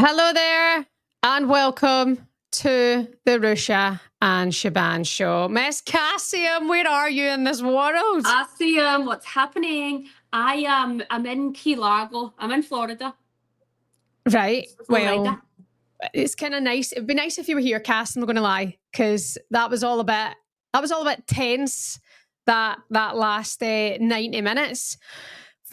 Hello there, and welcome to the Ruesha and Shaban show. Miss Cassium, where are you in this world? I see what's happening. I'm in Key Largo. I'm in Florida. Right. Well, Florida. it's kind of nice. It'd be nice if you were here, Cass. I'm not going to lie, because that was all a bit tense. That last 90 minutes.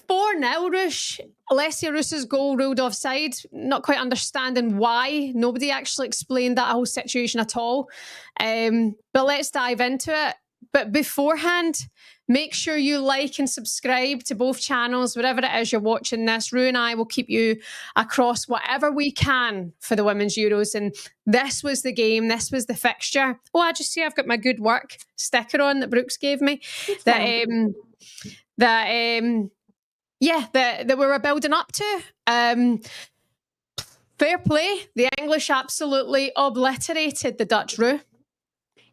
4-0, Rush. Alessia Rusa's goal ruled offside. Not quite understanding why. Nobody actually explained that whole situation at all. But let's dive into it. But beforehand, make sure you like and subscribe to both channels, wherever it is you're watching this. Rue and I will keep you across whatever we can for the Women's Euros. And this was the game. This was the fixture. Oh, I just see I've got my good work sticker on that Brooks gave me. That we were building up to. Fair play. The English absolutely obliterated the Dutch, Rue.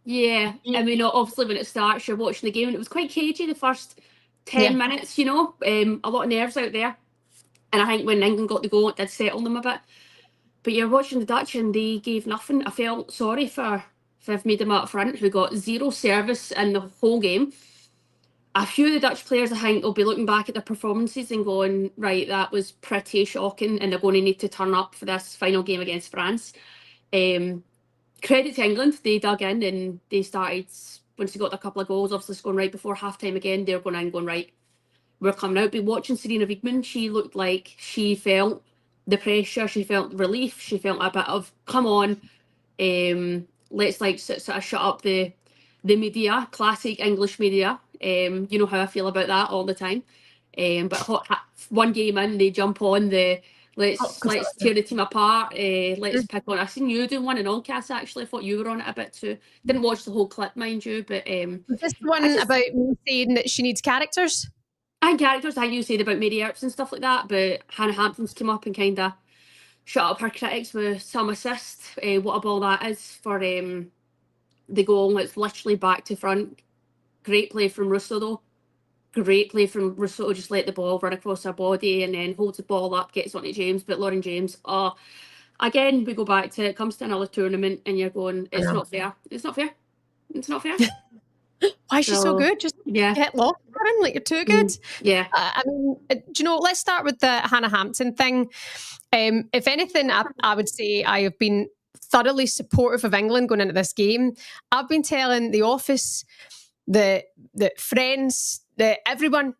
Yeah, I mean, obviously when it starts, you're watching the game, and it was quite cagey the first 10 minutes, a lot of nerves out there. And I think when England got the goal, it did settle them a bit. But you're watching the Dutch, and they gave nothing. I felt sorry for Viv Miedema up front, who got zero service in the whole game. A few of the Dutch players, I think, will be looking back at their performances and going, right, that was pretty shocking, and they're going to need to turn up for this final game against France. Credit to England, they dug in and they started, once they got a couple of goals, obviously scoring right before half-time again, they were going in, going, right, we're coming out. But watching Serena Wiegman, she looked like she felt the pressure, she felt relief, she felt a bit of, come on, let's sort of shut up the media, classic English media. You know how I feel about that all the time. But one game in, they jump on the let's tear the team apart. Let's pick on. I seen you doing one in Oncast actually. I thought you were on it a bit too. Didn't watch the whole clip, mind you, but this one about me saying that she needs characters. And characters, I think you said about Mary Earps and stuff like that, but Hannah Hampton's came up and kind of shut up her critics with some assist. What a ball that is for the goal. It's literally back to front. Great play from Russo though. Great play from Russo, just let the ball run across her body and then holds the ball up, gets onto James. But Lauren James, again, we go back to it comes to another tournament and you're going, it's not fair. It's not fair. It's not fair. Why is she so good? Just get lost, Lauren, like you're too good. Yeah. I mean, do you know, let's start with the Hannah Hampton thing. If anything, I would say I have been thoroughly supportive of England going into this game. I've been telling the office, the friends, everyone,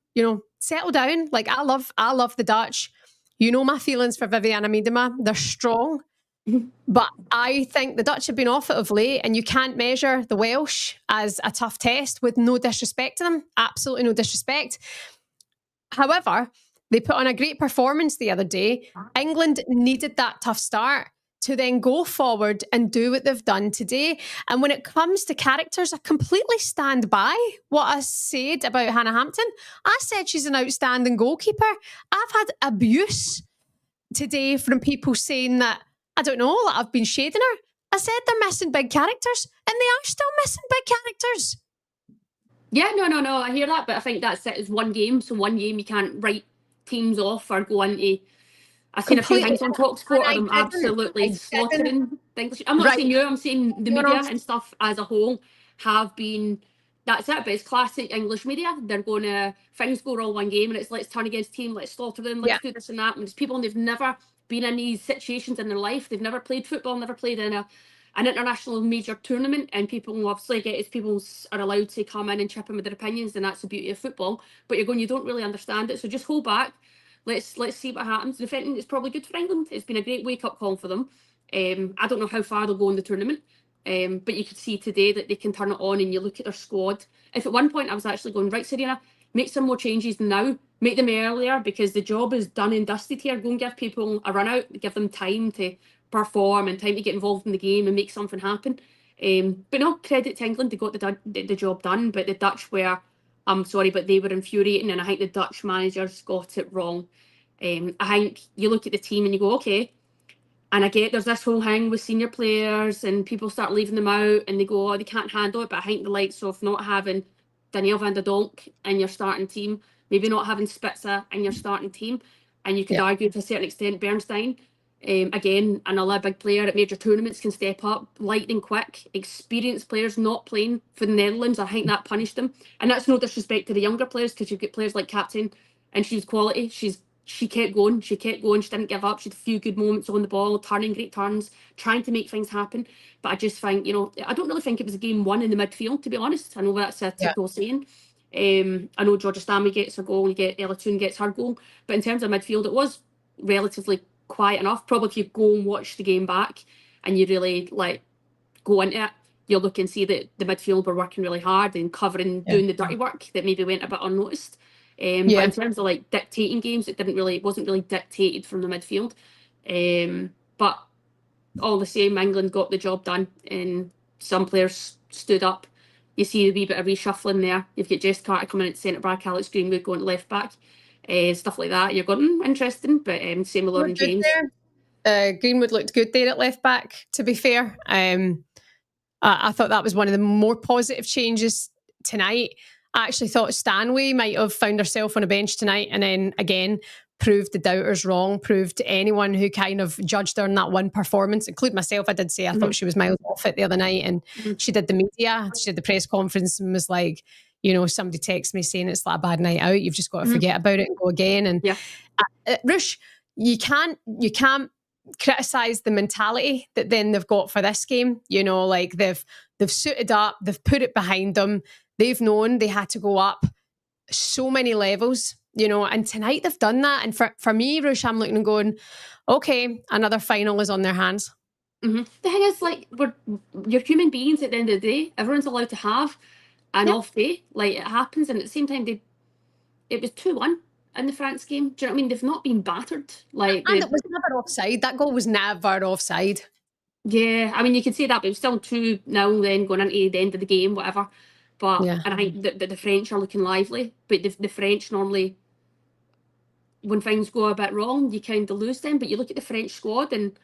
settle down. Like I love the Dutch. You know my feelings for Vivianne Miedema. They're strong. But I think the Dutch have been off it of late, and you can't measure the Welsh as a tough test with no disrespect to them. Absolutely no disrespect. However, they put on a great performance the other day. England needed that tough start to then go forward and do what they've done today. And when it comes to characters, I completely stand by what I said about Hannah Hampton. I said she's an outstanding goalkeeper. I've had abuse today from people saying that, I don't know, that I've been shading her. I said they're missing big characters, and they are still missing big characters. Yeah, no, I hear that, but I think that's it. It's one game, so one game you can't write teams off or go into. I've seen a few things on TalkSport of them absolutely slaughtering things. I'm not saying you, I'm saying the media and stuff as a whole have been, that's it, but it's classic English media. They're going to, things go wrong one game and it's let's turn against team, let's slaughter them, let's do this and that. And there's people and they've never been in these situations in their life. They've never played football, never played in an international major tournament, and people obviously people are allowed to come in and chip in with their opinions, and that's the beauty of football. But you're going, you don't really understand it, so just hold back. Let's see what happens. If anything, it's probably good for England. It's been a great wake-up call for them. I don't know how far they'll go in the tournament, but you could see today that they can turn it on, and you look at their squad. If at one point I was actually going, right, Serena, make some more changes now, make them earlier, because the job is done and dusted here. Go and give people a run out, give them time to perform and time to get involved in the game and make something happen. But no, credit to England, they got the job done, but the Dutch were, I'm sorry, but they were infuriating, and I think the Dutch managers got it wrong. I think you look at the team and you go, okay, and I get there's this whole thing with senior players and people start leaving them out and they go, oh, they can't handle it, but I think the likes of not having Danielle van der Donk in your starting team, maybe not having Spitzer in your starting team, and you could argue to a certain extent Bernstein, Again, another big player at major tournaments can step up, lightning quick, experienced players not playing for the Netherlands. I think that punished them. And that's no disrespect to the younger players, because you've got players like Captain, and she's quality. She kept going, she didn't give up. She had a few good moments on the ball, turning great turns, trying to make things happen. But I just think, I don't really think it was a game won in the midfield, to be honest. I know that's a typical saying. I know Georgia Stanley gets her goal, you get Ella Toone gets her goal. But in terms of midfield, it was relatively quiet enough. Probably if you go and watch the game back and you really go into it, you'll look and see that the midfield were working really hard and covering, doing the dirty work that maybe went a bit unnoticed. But in terms of dictating games, it wasn't really dictated from the midfield. But all the same, England got the job done, and some players stood up. You see a wee bit of reshuffling there. You've got Jess Carter coming in at centre back, Alex Greenwood going to left back. Stuff like that. You're going, interesting, but same with Lauren James. Greenwood looked good there at left back, to be fair. I thought that was one of the more positive changes tonight. I actually thought Stanway might have found herself on a bench tonight, and then again proved the doubters wrong, proved anyone who kind of judged her in that one performance, including myself. I did say I thought she was miles off it the other night, and she did the media, she did the press conference and was like, somebody texted me saying it's like a bad night out, you've just got to forget about it and go again. And Rush, you can't criticise the mentality that then they've got for this game. They've suited up, they've put it behind them, they've known they had to go up so many levels, and tonight they've done that. And for me, Rush, I'm looking and going, okay, another final is on their hands. The thing is, you're human beings at the end of the day. Everyone's allowed to have an off day. It happens, and at the same time, it was 2-1 in the France game. Do you know what I mean? They've not been battered. And it was never offside. That goal was never offside. Yeah, I mean, you could say that, but it was still 2-0 then going into the end of the game, whatever. But and I think that the French are looking lively, but the French normally, when things go a bit wrong, you kind of lose them. But you look at the French squad, and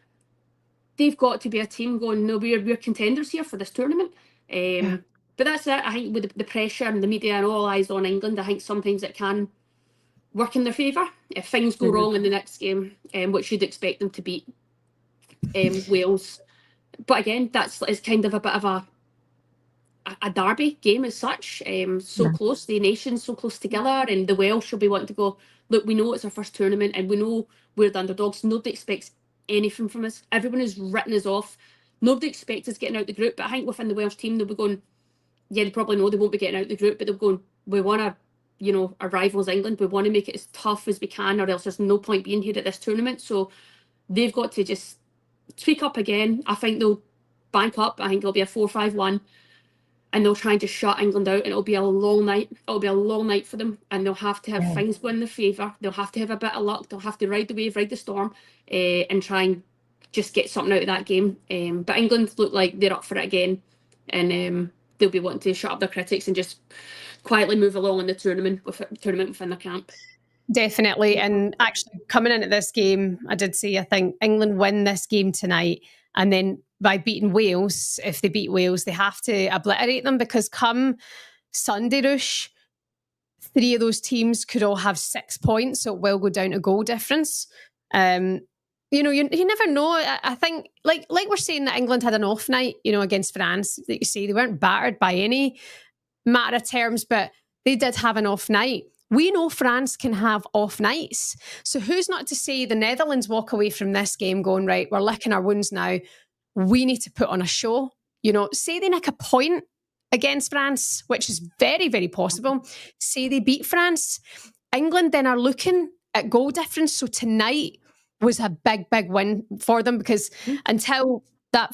they've got to be a team going, no, we're contenders here for this tournament. But that's it. I think with the pressure and the media and all eyes on England, I think sometimes it can work in their favour if things go wrong in the next game, which you'd expect them to beat Wales. But again, it's kind of a bit of a derby game as such. So close, the nations so close together, and the Welsh will be wanting to go, look, we know it's our first tournament and we know we're the underdogs. Nobody expects anything from us. Everyone has written us off. Nobody expects us getting out the group. But I think within the Welsh team, they'll be going, they probably know they won't be getting out the group, but they'll be going, we want to, our rivals England, we want to make it as tough as we can, or else there's no point being here at this tournament. So they've got to just tweak up again. I think they'll bank up. I think it'll be a 4-5-1. And they'll try and just shut England out, and it'll be a long night. It'll be a long night for them, and they'll have to have things go in their favour. They'll have to have a bit of luck. They'll have to ride the wave, ride the storm, and try and just get something out of that game. But England look like they're up for it again, and they'll be wanting to shut up their critics and just quietly move along in the tournament within their camp. Definitely. And actually, coming into this game, I did say I think England win this game tonight, and then by beating Wales, if they beat Wales, they have to obliterate them, because come Sunday, Rush, 3 of those teams could all have 6 points, so it will go down to goal difference. You never know. I think, like we're saying that England had an off night, against France. Like you say, they weren't battered by any matter of terms, but they did have an off night. We know France can have off nights. So who's not to say the Netherlands walk away from this game going, right, we're licking our wounds now. We need to put on a show. Say they nick a point against France, which is very, very possible. Say they beat France. England then are looking at goal difference. So tonight was a big, big win for them, because until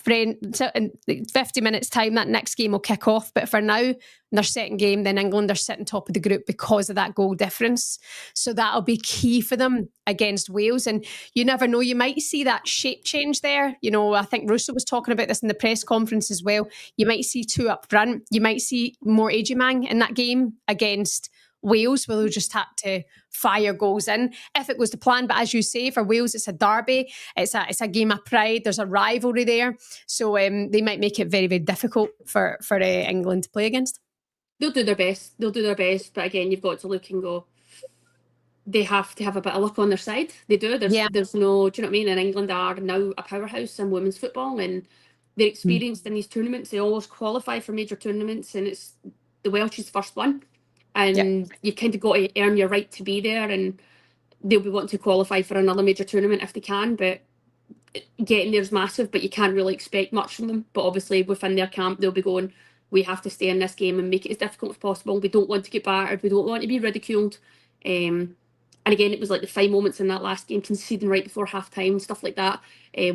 in 50 minutes time, that next game will kick off. But for now, in their second game, then England are sitting top of the group because of that goal difference. So that'll be key for them against Wales. And you never know, you might see that shape change there. I think Ruesha was talking about this in the press conference as well. You might see 2 up front. You might see more Ejimang in that game against Wales, where they'll just have to fire goals in if it goes to plan. But as you say, for Wales, it's a derby. It's a game of pride. There's a rivalry there. So they might make it very, very difficult for England to play against. They'll do their best. But again, you've got to look and go, they have to have a bit of luck on their side. They do. There's no, do you know what I mean? And England are now a powerhouse in women's football, and they're experienced in these tournaments. They always qualify for major tournaments, and it's the Welsh's first one. And you've kind of got to earn your right to be there, and they'll be wanting to qualify for another major tournament if they can, but getting there is massive, but you can't really expect much from them. But obviously within their camp, they'll be going, we have to stay in this game and make it as difficult as possible. We don't want to get battered. We don't want to be ridiculed. And again, it was like the fine moments in that last game, conceding right before half time, stuff like that,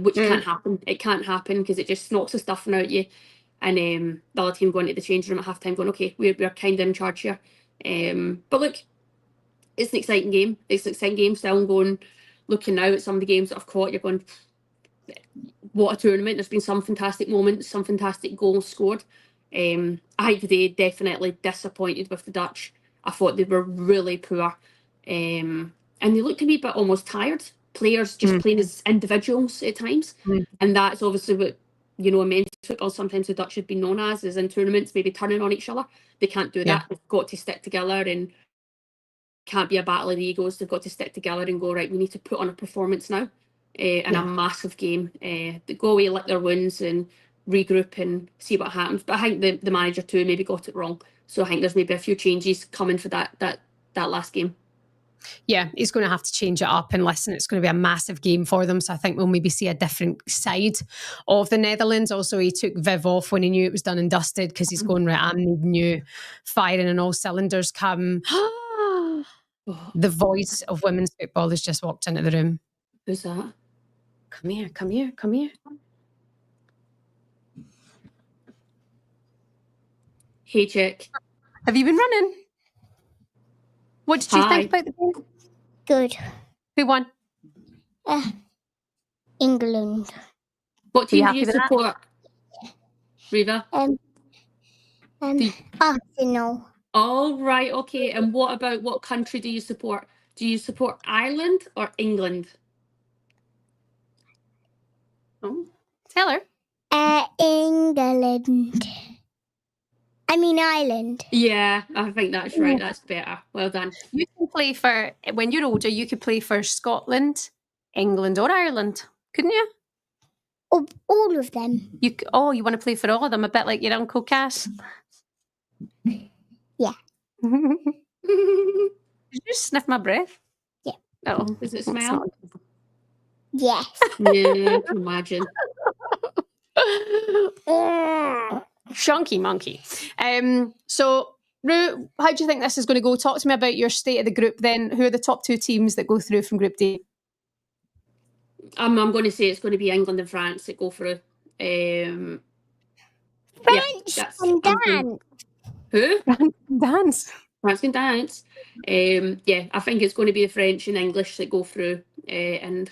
which can't happen. It can't happen because it just knocks the stuffing out of you. And the other team going to the change room at half time going, okay, we're kind of in charge here. But look, it's an exciting game. It's an exciting game still. I'm going, looking now at some of the games that I've caught, you're going, what a tournament. There's been some fantastic moments, some fantastic goals scored. I think today definitely disappointed with the Dutch. I thought they were really poor. And they looked a wee bit almost tired. Players just playing as individuals at times. And that's obviously what, you know, in men's football, sometimes the Dutch have been known as in tournaments, maybe turning on each other. They can't do that. They've got to stick together, and can't be a battle of the egos. They've got to stick together and go, right, we need to put on a performance now in a massive game. They go away, lick their wounds and regroup and see what happens. But I think the manager too maybe got it wrong. So I think there's maybe a few changes coming for that last game. Yeah, he's going to have to change it up, and listen, it's going to be a massive game for them. So I think we'll maybe see a different side of the Netherlands. Also, he took Viv off when he knew it was done and dusted, because he's going, right, I'm needing you firing and all cylinders come. The voice of women's football has just walked into the room. Who's that? Come here, come here, come here. Hey, chick. Have you been running? What did you think about the game? Good. Who won? England. What team do you support, Riva? Arsenal. All right, okay. And what country do you support? Do you support Ireland or England? Oh, tell her. England. I mean Ireland. Yeah, I think that's right. That's better. Well done. You can play for, when you're older, you could play for Scotland, England or Ireland, couldn't you? All of them. You want to play for all of them, a bit like your Uncle Cass? Yeah. Did you just sniff my breath? Yeah. Oh, does it smell? Yes. Yeah, I can imagine. Shonky monkey. So, Rue, how do you think this is going to go? Talk to me about your state of the group then. Who are the top two teams that go through from Group D? I'm going to say it's going to be England and France that go through. French and dance. Who? Dance. France can dance. I think it's going to be the French and English that go through and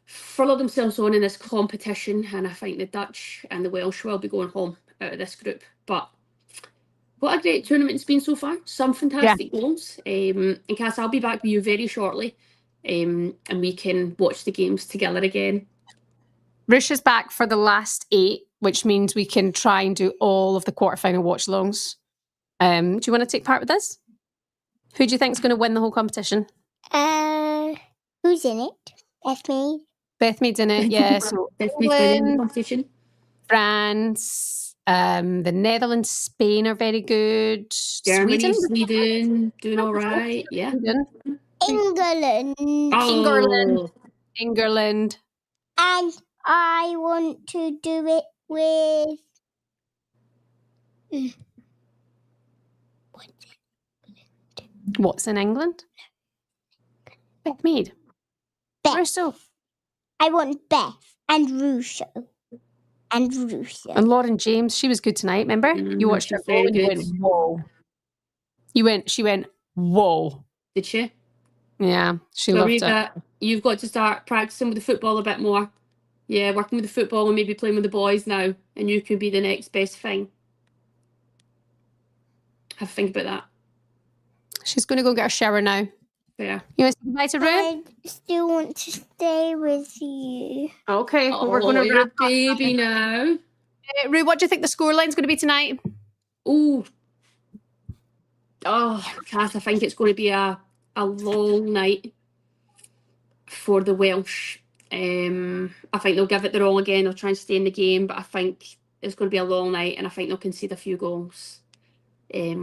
follow themselves on in this competition. And I think the Dutch and the Welsh will be going home out of this group. But what a great tournament it's been so far. Some fantastic goals. And Cass, I'll be back with you very shortly. And we can watch the games together again. Ruesha's back for the last 8, which means we can try and do all of the quarterfinal watch-alongs. Do you want to take part with this? Who do you think is going to win the whole competition? Who's in it? Bethmead. Bethmead's in it, yeah. So Bethmead's in the competition. France, the Netherlands, Spain are very good. Germany, Sweden, doing all right. Yeah. England. England. And I want to do it with... What's in England? Bethmead. Russo. I want Beth and Ruesha. And Lauren James, she was good tonight, remember? You watched her goal and you went, whoa. She went, whoa. Did she? Yeah, she loved it. You've got to start practicing with the football a bit more. Yeah, working with the football and maybe playing with the boys now, and you can be the next best thing. Have a think about that. She's going to go get her shower now. Yeah. You want to say goodbye to Rue? I still want to stay with you. Okay, well, we're going to you're a baby now. Rue, what do you think the scoreline's going to be tonight? Cass, I think it's going to be a a long night for the Welsh. I think they'll give it their all again. They'll try and stay in the game, but I think it's going to be a long night, and I think they'll concede a few goals. I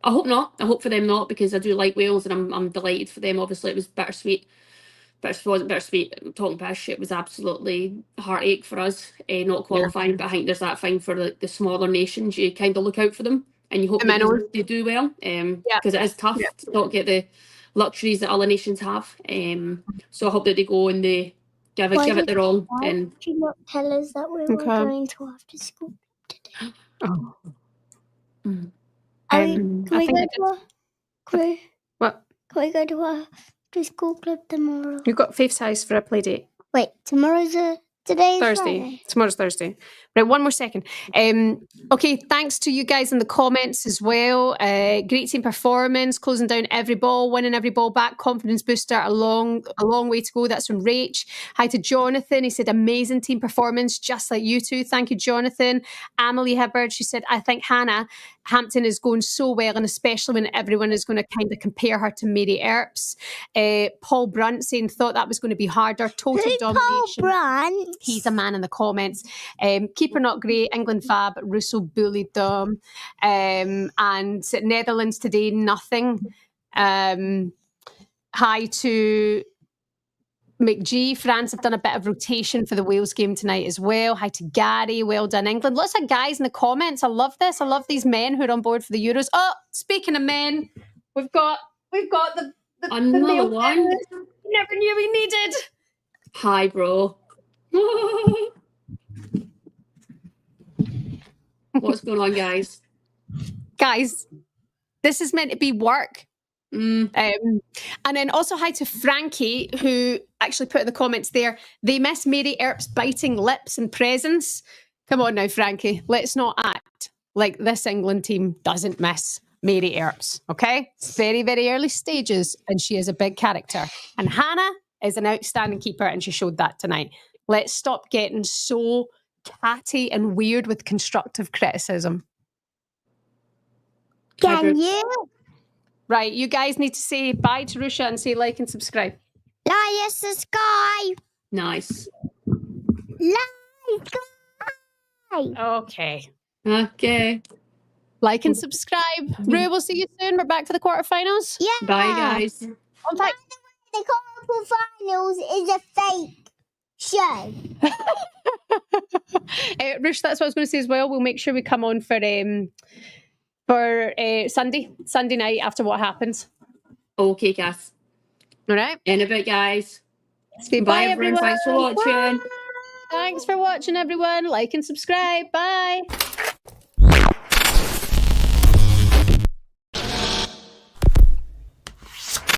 hope not. I hope for them not, because I do like Wales, and I'm delighted for them. Obviously, it was bittersweet. But it wasn't bittersweet. I'm talking pish. It was absolutely a heartache for us not qualifying. Yeah. But I think there's that thing for the smaller nations. You kind of look out for them, and you hope that they do well. Because it is tough to not get the luxuries that other nations have. So I hope that they go and they give it their all. And do you not tell us that we were going to after school today? Oh. Can we go to our school club tomorrow? You've got Faith's house for a play date. Wait, today's Thursday. Friday. Tomorrow's Thursday. Right, one more second. Okay, thanks to you guys in the comments as well. Great team performance, closing down every ball, winning every ball back, confidence booster, a long way to go. That's from Rach. Hi to Jonathan. He said, amazing team performance, just like you two. Thank you, Jonathan. Emily Hibbard, she said, I think Hannah Hampton is going so well, and especially when everyone is going to kind of compare her to Mary Earps. Paul Brunt saying, thought that was going to be harder. Total domination. Paul Brunt? He's a man in the comments. Keeper not great, England fab, Russo bullied them. And Netherlands today, nothing. Hi to McGee. France have done a bit of rotation for the Wales game tonight as well. Hi to Gary. Well done, England. Lots of guys in the comments. I love this. I love these men who are on board for the Euros. Oh, speaking of men, we've got the another one. Never knew we needed. Hi, bro. What's going on, guys? Guys, this is meant to be work. And then also hi to Frankie, who actually put in the comments there, they miss Mary Earp's biting lips and presence. Come on now, Frankie. Let's not act like this England team doesn't miss Mary Earps, okay? It's very, very early stages, and she is a big character. And Hannah is an outstanding keeper, and she showed that tonight. Let's stop getting so catty and weird with constructive criticism. Can you? Right, you guys need to say bye to Ruesha and say like and subscribe. Like, subscribe. Nice. Like, Okay. Okay. Like and subscribe. Rue, we'll see you soon. We're back for the quarterfinals. Yeah. Bye, guys. In fact, the quarterfinals is a fake show. Rush, that's what I was going to say as well. We'll make sure we come on for Sunday night after what happens. Okay, guys. All right. In a bit, guys. Say bye, everyone. Thanks for watching. Thanks for watching, everyone. Like and subscribe. Bye.